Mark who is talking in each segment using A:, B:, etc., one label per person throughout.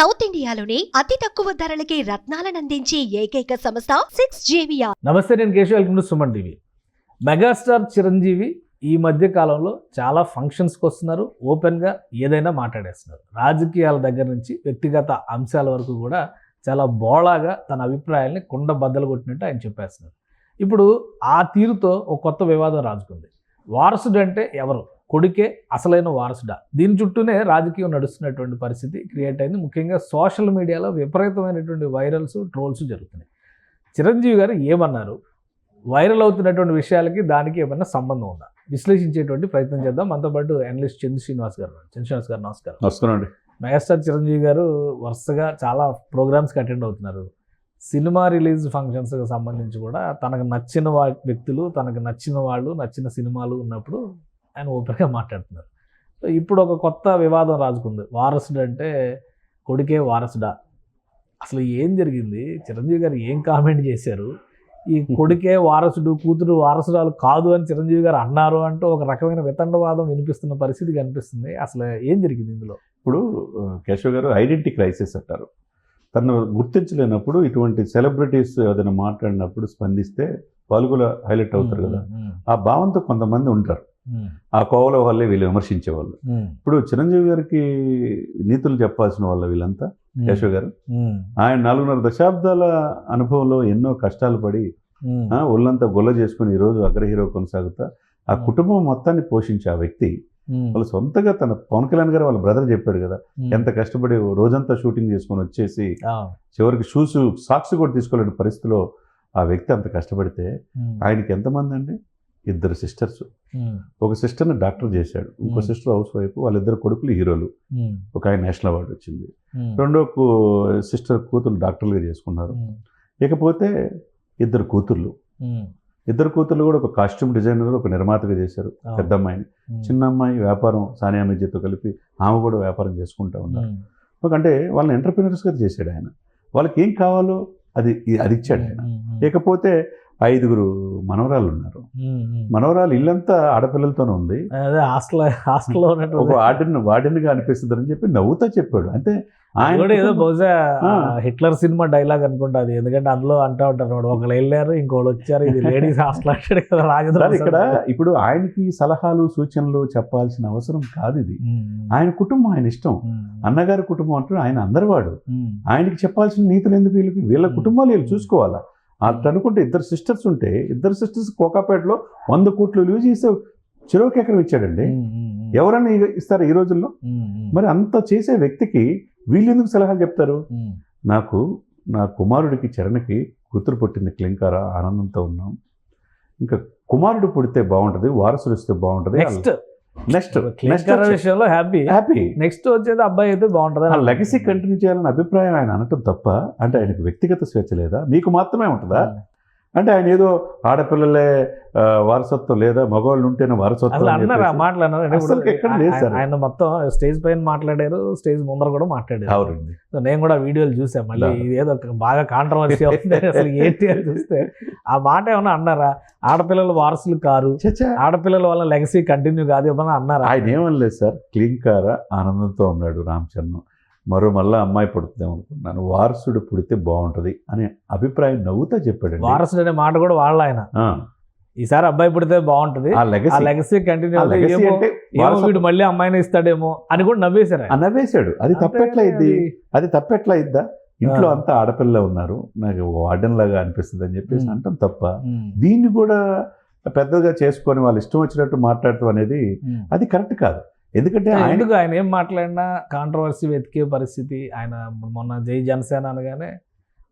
A: South ఇండియాలోని అతి తక్కువ ధరలకి రత్నాలనందించే ఏకైక సంస్థ 6JVR.
B: నమస్తే, నేను Keshav. Welcome to Suman TV. Megastar Chiranjeevi ఈ మధ్య కాలంలో చాలా ఫంక్షన్స్కి వస్తున్నారు, ఓపెన్గా ఏదైనా మాట్లాడేస్తున్నారు. రాజకీయాల దగ్గర నుంచి వ్యక్తిగత అంశాల వరకు కూడా చాలా బోళాగా తన అభిప్రాయాల్ని కుండ బద్దలు కొట్టినట్టు ఆయన చెప్పేస్తున్నారు. ఇప్పుడు ఆ తీరుతో ఒక కొత్త వివాదం రాజుకుంది. వారసుడు అంటే ఎవరు? కొడుకే అసలైన వారసుడా? దీని చుట్టూనే రాజకీయం నడుస్తున్నటువంటి పరిస్థితి క్రియేట్ అయింది. ముఖ్యంగా సోషల్ మీడియాలో విపరీతమైనటువంటి వైరల్స్, ట్రోల్స్ జరుగుతున్నాయి. చిరంజీవి గారు ఏమన్నారు? వైరల్ అవుతున్నటువంటి విషయాలకి దానికి ఏమైనా సంబంధం ఉందా? విశ్లేషించేటువంటి ప్రయత్నం చేద్దాం. మనతో పాటు అనలిస్ట్ చందు శ్రీనివాస్ గారు. శ్రీనివాస్ గారు నమస్కారం.
C: నమస్కారం అండి.
B: మెగాస్టార్ చిరంజీవి గారు వరుసగా చాలా ప్రోగ్రామ్స్కి అటెండ్ అవుతున్నారు. సినిమా రిలీజ్ ఫంక్షన్స్కి సంబంధించి కూడా తనకు నచ్చిన వ్యక్తులు, తనకు నచ్చిన వాళ్ళు, నచ్చిన సినిమాలు ఉన్నప్పుడు ఆయన ఓపెన్గా మాట్లాడుతున్నారు. సో ఇప్పుడు ఒక కొత్త వివాదం రాజుకుంది. వారసుడు అంటే కొడుకే వారసుడా? అసలు ఏం జరిగింది? చిరంజీవి గారు ఏం కామెంట్ చేశారు? ఈ కొడుకే వారసుడు, కూతురు వారసురాలు కాదు అని చిరంజీవి గారు అన్నారు అంటూ ఒక రకమైన వితండవాదం వినిపిస్తున్న పరిస్థితి కనిపిస్తుంది. అసలు ఏం జరిగింది ఇందులో?
C: ఇప్పుడు కేశవ్ గారు ఐడెంటిటీ క్రైసిస్ అంటారు. తను గుర్తించలేనప్పుడు ఇటువంటి సెలబ్రిటీస్ ఏదైనా మాట్లాడినప్పుడు స్పందిస్తే వాళ్ళు కూడా హైలైట్ అవుతారు కదా. ఆ భావంతో కొంతమంది ఉంటారు. ఆ కోవల వల్లే వీళ్ళు విమర్శించేవాళ్ళు. ఇప్పుడు చిరంజీవి గారికి నీతులు చెప్పాల్సిన వాళ్ళ వీళ్ళంతా. కేశవ్ గారు ఆయన 4.5 దశాబ్దాల అనుభవంలో ఎన్నో కష్టాలు పడి ఒళ్ళంతా గొల్ల చేసుకుని ఈరోజు అగ్ర హీరో కొనసాగుతా ఆ కుటుంబం మొత్తాన్ని పోషించే ఆ వ్యక్తి వాళ్ళు సొంతగా తన పవన్ కళ్యాణ్ గారు వాళ్ళ బ్రదర్ చెప్పాడు కదా, ఎంత కష్టపడి రోజంతా షూటింగ్ చేసుకొని వచ్చేసి చివరికి సాక్స్ కూడా తీసుకోలేని పరిస్థితిలో ఆ వ్యక్తి అంత కష్టపడితే ఆయనకి ఎంతమంది అండి? 2 సిస్టర్స్. ఒక సిస్టర్ని డాక్టర్ చేశాడు, ఇంకో సిస్టర్ హౌస్ వైఫ్. వాళ్ళిద్దరు కొడుకులు హీరోలు. ఒక ఆయన నేషనల్ అవార్డు వచ్చింది. రెండో సిస్టర్ కూతురు డాక్టర్లుగా చేసుకున్నారు. ఇకపోతే 2 కూతుర్లు. 2 కూతుర్లు కూడా ఒక కాస్ట్యూమ్ డిజైనర్, ఒక నిర్మాతగా చేశారు. పెద్ద అమ్మాయిని, చిన్న అమ్మాయి వ్యాపారం సానియా మిర్జాతో కలిపి ఆమె కూడా వ్యాపారం చేసుకుంటూ ఉన్నారు. అంటే వాళ్ళని ఎంటర్ప్రినర్స్గా చేశాడు ఆయన. వాళ్ళకి ఏం కావాలో అది ఇచ్చాడు ఆయన. ఇకపోతే 5 మనవరాలు ఉన్నారు. మనవరాలు ఇల్లంతా ఆడపిల్లలతోనే ఉంది.
B: హాస్టల్లో
C: ఒక వార్డెన్గా అనిపిస్తుంది అని చెప్పి నవ్వుతా చెప్పాడు. అంటే
B: ఆయన కూడా ఏదో బహుశా హిట్లర్ సినిమా డైలాగ్ అనుకుంటుంది. ఎందుకంటే అందులో అంటూ ఉంటారు, ఒకళ్ళు వెళ్ళారు ఇంకోళ్ళు వచ్చారు, ఇది లేడీస్ హాస్టల్ అంటాడు కదా రాజేంద్ర.
C: ఇక్కడ ఇప్పుడు ఆయనకి సలహాలు సూచనలు చెప్పాల్సిన అవసరం కాదు. ఇది ఆయన కుటుంబం, ఆయన ఇష్టం. అన్నగారి కుటుంబం అంటూ ఆయన అందరివాడు. ఆయనకి చెప్పాల్సిన నీతులు ఎందుకు? వీళ్ళ కుటుంబాలు వీళ్ళు చూసుకోవాలా? అట్లా అనుకుంటే 2 సిస్టర్స్ ఉంటే 2 సిస్టర్స్ కోకాపేటలో 100 కోట్లు యూజ్ చేస్తే చెరువుకి ఎకరం ఇచ్చాడండి. ఎవరన్నా ఇస్తారు ఈ రోజుల్లో? మరి అంత చేసే వ్యక్తికి వీళ్ళు ఎందుకు సలహాలు చెప్తారు? నాకు నా కుమారుడికి చరణ్కి కూతురు పుట్టింది క్లింకార, ఆనందంతో ఉన్నాం. ఇంకా కుమారుడు పుడితే బాగుంటుంది, వారసుడు వస్తే బాగుంటుంది. నెక్స్ట్
B: విషయంలో హ్యాపీ. నెక్స్ట్ వచ్చేది అబ్బాయి అయితే బాగుంటుంది.
C: ఆ లెగసీ కంటిన్యూ చేయాలని అభిప్రాయం ఆయన అనటం తప్ప, అంటే ఆయనకు వ్యక్తిగత స్వేచ్ఛ లేదా? మీకు మాత్రమే ఉంటుందా? అంటే ఆయన ఏదో ఆడపిల్లలే వారసత్వం లేదా, మగవాళ్ళు ఉంటేనే వారసత్వం
B: అన్నారు. మాట్లాడారు ఆయన మొత్తం స్టేజ్ పైన మాట్లాడారు, స్టేజ్ ముందర కూడా మాట్లాడారు. నేను కూడా వీడియోలు చూసాను. మళ్ళీ ఏదో బాగా కాంట్రవర్సీ అవుతుంది అసలు ఏంటి అని చూస్తే ఆ మాట ఏమన్నా అన్నారా? ఆడపిల్లలు వారసులు కారు, ఆడపిల్లల వల్ల లెగసీ కంటిన్యూ కాదు ఏమన్నా అన్నారా?
C: ఆయన ఏమనలేదు సార్. క్లీన్కార ఆనందంతో ఉన్నాడు రామచరణ్. మళ్ళీ అమ్మాయి పుడుతుంది అనుకున్నాను, వారసుడు పుడితే బాగుంటుంది అనే అభిప్రాయం నవ్వుతా చెప్పాడు.
B: వారసుడు అనే మాట కూడా వాళ్ళ ఆయన ఈసారి అబ్బాయి పుడితే బాగుంటుంది, ఆ లెగసీ కంటిన్యూ వీడు మళ్ళీ అమ్మాయిని ఇస్తాడేమో అని కూడా
C: నవ్వేశాడు. అది తప్పెట్లా ఇద్దా? ఇంట్లో అంతా ఆడపిల్ల ఉన్నారు, నాకు వార్డెన్ లాగా అనిపిస్తుంది అని చెప్పేసి అంటాం తప్ప, దీన్ని కూడా పెద్దగా చేసుకొని వాళ్ళు ఇష్టం వచ్చినట్టు మాట్లాడటం అనేది అది కరెక్ట్ కాదు. ఎందుకంటే
B: ఆయన ఏం మాట్లాడినా కాంట్రవర్సీ వెతికే పరిస్థితి. ఆయన మొన్న జై జనసేన అనగానే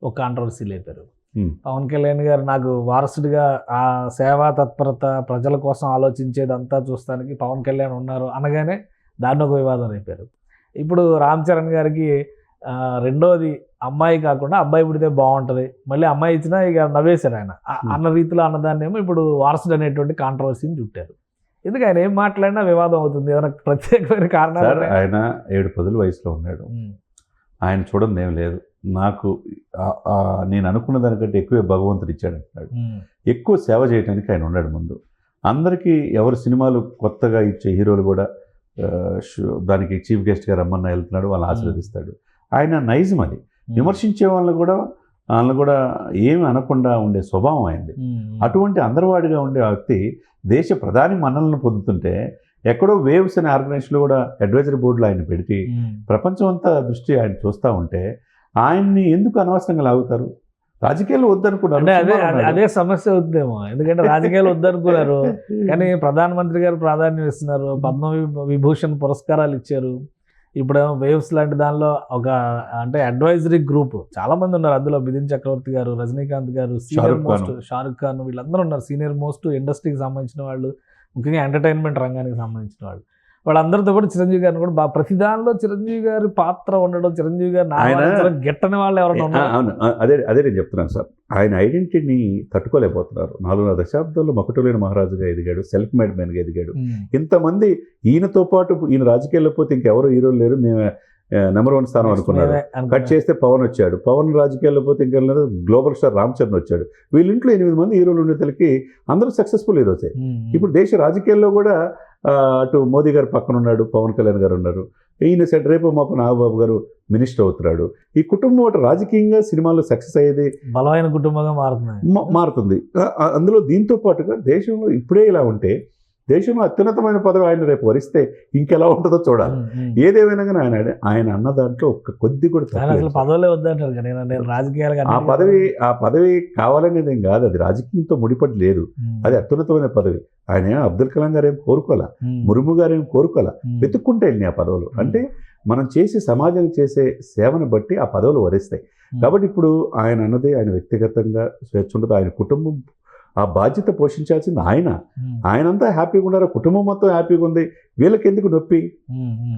B: ఒక కాంట్రవర్సీ లేపారు. పవన్ కళ్యాణ్ గారు నాకు వారసుడిగా ఆ సేవా తత్పరత, ప్రజల కోసం ఆలోచించేదంతా చూస్తానికి పవన్ కళ్యాణ్ ఉన్నారు అనగానే దాన్ని ఒక వివాదం రేపారు. ఇప్పుడు రామ్ చరణ్ గారికి రెండోది అమ్మాయి కాకుండా అబ్బాయి పుడితే బాగుంటుంది, మళ్ళీ అమ్మాయి ఇచ్చినా ఇక నవ్వేశారు ఆయన అన్న రీతిలో అన్నదాన్ని ఏమో ఇప్పుడు వారసుడు అనేటువంటి కాంట్రవర్సీని చుట్టారు. ఎందుకు ఆయన ఏం మాట్లాడినా వివాదం అవుతుంది? ఏదైనా ప్రత్యేకమైన కారణాలు?
C: ఆయన 7 వయసులో ఉన్నాడు. ఆయన చూడండి ఏం లేదు. నాకు నేను అనుకున్న దానికంటే ఎక్కువే భగవంతుడు ఇచ్చాడు అంటున్నాడు. ఎక్కువ సేవ చేయడానికి ఆయన ఉన్నాడు ముందు. అందరికీ ఎవరు సినిమాలు కొత్తగా ఇచ్చే హీరోలు కూడా దానికి చీఫ్ గెస్ట్గా రమ్మన్నా వెళ్తున్నాడు, వాళ్ళని ఆశీర్వదిస్తాడు. ఆయన నైజం అది. విమర్శించే వాళ్ళని కూడా ఏమి అనకుండా ఉండే స్వభావం అయింది. అటువంటి అందరివాడిగా ఉండే వ్యక్తి దేశ ప్రధాని మన్నలను పొందుతుంటే ఎక్కడో వేవ్స్ అనే ఆర్గనైజేషన్లో కూడా అడ్వైజరీ బోర్డులో ఆయన పెడితే ప్రపంచం అంతా దృష్టి ఆయన చూస్తూ ఉంటే ఆయన్ని ఎందుకు అనవసరంగా లాగుతారు? రాజకీయాలు వద్దనుకున్నారు.
B: అంటే అదే సమస్య అవుతుందేమో, ఎందుకంటే రాజకీయాలు వద్దనుకున్నారు కానీ ప్రధానమంత్రి గారు ప్రాధాన్యం ఇస్తున్నారు, పద్మ విభూషణ్ పురస్కారాలు ఇచ్చారు. ఇప్పుడేమో వేవ్స్ లాంటి దానిలో ఒక అంటే అడ్వైజరీ గ్రూప్ చాలా మంది ఉన్నారు. అందులో బిదిన్ చక్రవర్తి గారు, రజనీకాంత్ గారు, సీనియర్ మోస్ట్ షారుఖ్ ఖాన్, వీళ్ళందరూ ఉన్నారు. సీనియర్ మోస్ట్ ఇండస్ట్రీకి సంబంధించిన వాళ్ళు, ముఖ్యంగా ఎంటర్టైన్మెంట్ రంగానికి సంబంధించిన వాళ్ళు. వాళ్ళందరితో కూడా చిరంజీవి గారిని కూడా ప్రతి దానిలో చిరంజీవి గారి పాత్ర ఉండడం, చిరంజీవి గారు గెట్టని వాళ్ళు ఎవరైనా ఉన్నారు.
C: అవును, అదే నేను చెప్తున్నాను సార్. ఆయన ఐడెంటిటీని తట్టుకోలేకపోతున్నారు. 4.5 దశాబ్దాల్లో మకుటలేని మహారాజుగా ఎదిగాడు, సెల్ఫ్ మేడ్ మ్యాన్గా ఎదిగాడు. ఇంతమంది ఈయనతో పాటు ఈయన రాజకీయాల్లో పోతే ఇంకెవరు హీరోలు లేరు, మేము నెంబర్ 1 స్థానం అనుకున్నారు. కట్ చేస్తే పవన్ వచ్చాడు, పవన్ రాజకీయాల్లో పోతే ఇంకా గ్లోబల్ స్టార్ రామ్ చరణ్ వచ్చాడు. వీళ్ళింట్లో 8 మంది హీరోలు ఉండేతలకి అందరూ సక్సెస్ఫుల్ హీరోసే. ఇప్పుడు దేశ రాజకీయాల్లో కూడా అటు మోదీ గారు పక్కన ఉన్నాడు, పవన్ కళ్యాణ్ గారు ఉన్నారు. ఈయన సెట్ రేపు మాకు నాగబాబు గారు మినిస్టర్ అవుతున్నాడు. ఈ కుటుంబం ఒకటి రాజకీయంగా సినిమాల్లో సక్సెస్ అయ్యేది
B: బలమైన కుటుంబంగా
C: మారుతుంది. అందులో దీంతో పాటుగా దేశంలో ఇప్పుడే ఇలా ఉంటే దేశంలో అత్యున్నతమైన పదవి ఆయన రేపు వరిస్తే ఇంకెలా ఉంటుందో చూడాలి. ఏదేమైనా కానీ ఆయన అన్న దాంట్లో ఒక్క కొద్ది కూడా
B: పదవులే వద్దంటారు. రాజకీయాలు
C: ఆ పదవి కావాలనేది ఏం కాదు, అది రాజకీయంతో ముడిపడి లేదు. అది అత్యున్నతమైన పదవి. ఆయన అబ్దుల్ కలాం గారు ఏం కోరుకోవాలా, ముర్ము గారు ఏం కోరుకోవాలా, వెతుక్కుంటే వెళ్ళినాయి ఆ పదవులు. అంటే మనం సమాజానికి చేసే సేవను బట్టి ఆ పదవులు వరిస్తాయి. కాబట్టి ఇప్పుడు ఆయన అన్నది ఆయన వ్యక్తిగతంగా స్వేచ్ఛ ఉండదు. ఆయన కుటుంబం ఆ బాధ్యత పోషించాల్సింది ఆయనంతా హ్యాపీగా ఉన్నారు, కుటుంబం మొత్తం హ్యాపీగా ఉంది, వీళ్ళకి ఎందుకు నొప్పి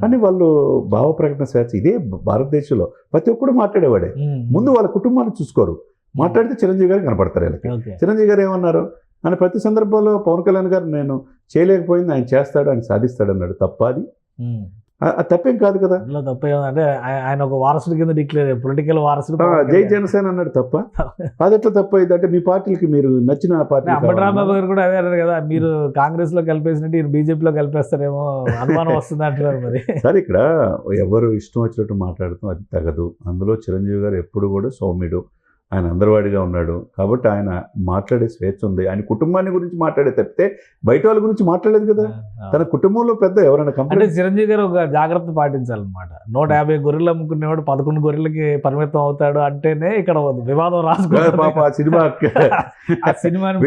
C: అని వాళ్ళు భావ ప్రకటన స్వేచ్ఛ. ఇదే భారతదేశంలో ప్రతి ఒక్కడు మాట్లాడేవాడే. ముందు వాళ్ళ కుటుంబాన్ని చూసుకోరు, మాట్లాడితే చిరంజీవి గారు కనపడతారు వీళ్ళకి. చిరంజీవి గారు ఏమన్నారు అని ప్రతి సందర్భంలో పవన్ కళ్యాణ్ గారు నేను చేయలేకపోయింది ఆయన చేస్తాడు, ఆయన సాధిస్తాడు అన్నాడు. తప్ప అది తప్పేం కాదు కదా.
B: అంటే ఆయన ఒక వారసుడి కింద డిక్లేర్, పొలిటికల్ వారసుడు,
C: జై జనసేన అన్నాడు. తప్ప అది ఎట్లా తప్ప ఇది? అంటే మీ పార్టీలకి మీరు నచ్చిన పార్టీ.
B: అంబటరాంబాబు గారు కూడా అదే అన్నారు కదా, మీరు కాంగ్రెస్ లో కలిపేసినట్టు ఈయన బీజేపీలో కలిపేస్తారేమో అనుమానం వస్తుంది అంటున్నారు. మరి
C: సరే, ఇక్కడ ఎవరు ఇష్టం వచ్చినట్టు మాట్లాడతాం అది తగదు. అందులో చిరంజీవి గారు ఎప్పుడు కూడా సౌమ్యుడు, ఆయన అందరివాడిగా ఉన్నాడు. కాబట్టి ఆయన మాట్లాడే స్వేచ్ఛ ఉంది. ఆయన కుటుంబాన్ని గురించి మాట్లాడే తప్పితే బయట వాళ్ళ గురించి మాట్లాడలేదు కదా. తన కుటుంబంలో పెద్ద ఎవరైనా
B: కంపెనీ చిరంజీవి గారు ఒక జాగ్రత్త పాటించాలన్నమాట. 150 గొర్రెలు అమ్ముకునేవాడు 11 గొర్రెలకి పరిమితం అవుతాడు అంటేనే ఇక్కడ వివాదం రాసుకున్నారు.
C: పాప ఆ సినిమాని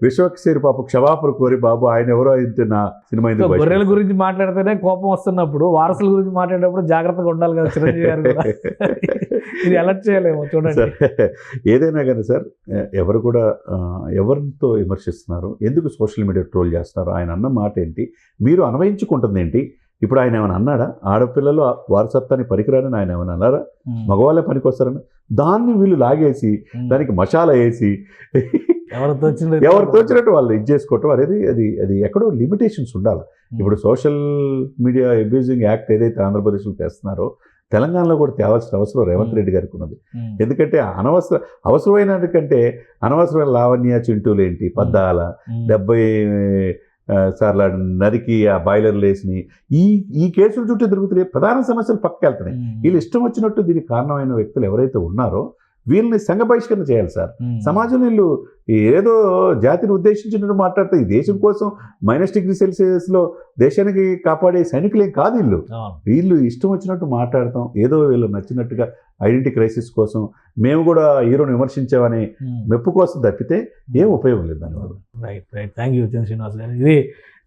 C: విశ్వక్సేరి పాప క్షమాపణ కోరి బాబు ఆయన ఎవరో అయితే నా సినిమా
B: గొర్రెల గురించి మాట్లాడితేనే కోపం వస్తున్నప్పుడు వారసుల గురించి మాట్లాడేటప్పుడు జాగ్రత్తగా ఉండాలి కదా చిరంజీవి గారు కూడా. ఇది అలర్ట్ చేయలేము చూడండి.
C: ఏదైనా కానీ సార్, ఎవరు కూడా ఎవరితో విమర్శిస్తున్నారు, ఎందుకు సోషల్ మీడియా ట్రోల్ చేస్తున్నారు, ఆయన అన్న మాట ఏంటి, మీరు అన్వయించుకుంటుంది ఏంటి? ఇప్పుడు ఆయన ఏమైనా అన్నాడా? ఆడపిల్లలు వారసత్వాన్ని పనికిరారని ఆయన ఏమైనా అన్నారా? మగవాళ్ళే పనికొస్తారని దాన్ని వీళ్ళు లాగేసి దానికి మసాలా వేసి ఎవరు తోచినట్టు వాళ్ళు ఇది చేసుకోవటం అనేది అది ఎక్కడో లిమిటేషన్స్ ఉండాలి. ఇప్పుడు సోషల్ మీడియా అబ్యూజింగ్ యాక్ట్ ఏదైతే ఆంధ్రప్రదేశ్లో తెస్తున్నారో తెలంగాణలో కూడా తేవాల్సిన అవసరం రేవంత్ రెడ్డి గారికి ఉన్నది. ఎందుకంటే అవసరమైన కంటే అనవసరమైన లావణ్య చింటూలు ఏంటి, పద్దాల 70 సార్లు నరికి ఆ బాయిలర్లు వేసినాయి, ఈ కేసుల చుట్టూ తిరుగుతున్నాయి. ప్రధాన సమస్యలు పక్కకెళ్తున్నాయి. వీళ్ళు ఇష్టం వచ్చినట్టు దీనికి కారణమైన వ్యక్తులు ఎవరైతే ఉన్నారో వీళ్ళని సంఘ బహిష్కరణ చేయాలి సార్. సమాజం వీళ్ళు ఏదో జాతిని ఉద్దేశించినట్టు మాట్లాడితే ఈ దేశం కోసం -°C దేశానికి కాపాడే సైనికులేం కాదు వీళ్ళు ఇష్టం వచ్చినట్టు మాట్లాడతాం. ఏదో వీళ్ళు నచ్చినట్టుగా ఐడెంటిటీ క్రైసిస్ కోసం మేము కూడా హీరోని విమర్శించామని మెప్పు కోసం తప్పితే ఏం ఉపయోగం లేదు దానివల్ల.
B: రైట్. థ్యాంక్ యూ శ్రీనివాస్ గారు. ఇది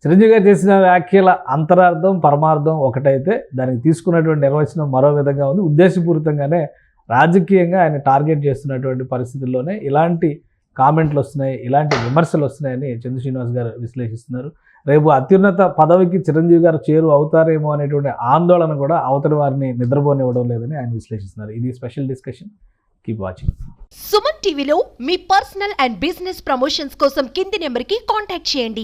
B: చిరంజీవి గారు చేసిన వ్యాఖ్యల అంతరార్థం పరమార్థం ఒకటైతే దానికి తీసుకున్నటువంటి నిర్వచనం మరో విధంగా ఉంది. ఉద్దేశపూరితంగానే రాజకీయంగా ఆయన టార్గెట్ చేస్తున్నటువంటి పరిస్థితుల్లోనే ఇలాంటి కామెంట్లు వస్తున్నాయి, ఇలాంటి విమర్శలు వస్తున్నాయని చంద్ర శ్రీనివాస్ గారు విశ్లేషిస్తున్నారు. రేపు అత్యున్నత పదవికి చిరంజీవి గారు అవుతారేమో అనేటువంటి ఆందోళన కూడా అవతలి వారిని నిద్రపోనివ్వడం లేదని ఆయన విశ్లేషిస్తున్నారు. ఇది special discussion. Keep watching.
A: Suman టీవీలో మీ పర్సనల్ అండ్ బిజినెస్ ప్రమోషన్స్ కోసం కింది నెంబర్కి కాంటాక్ట్ చేయండి.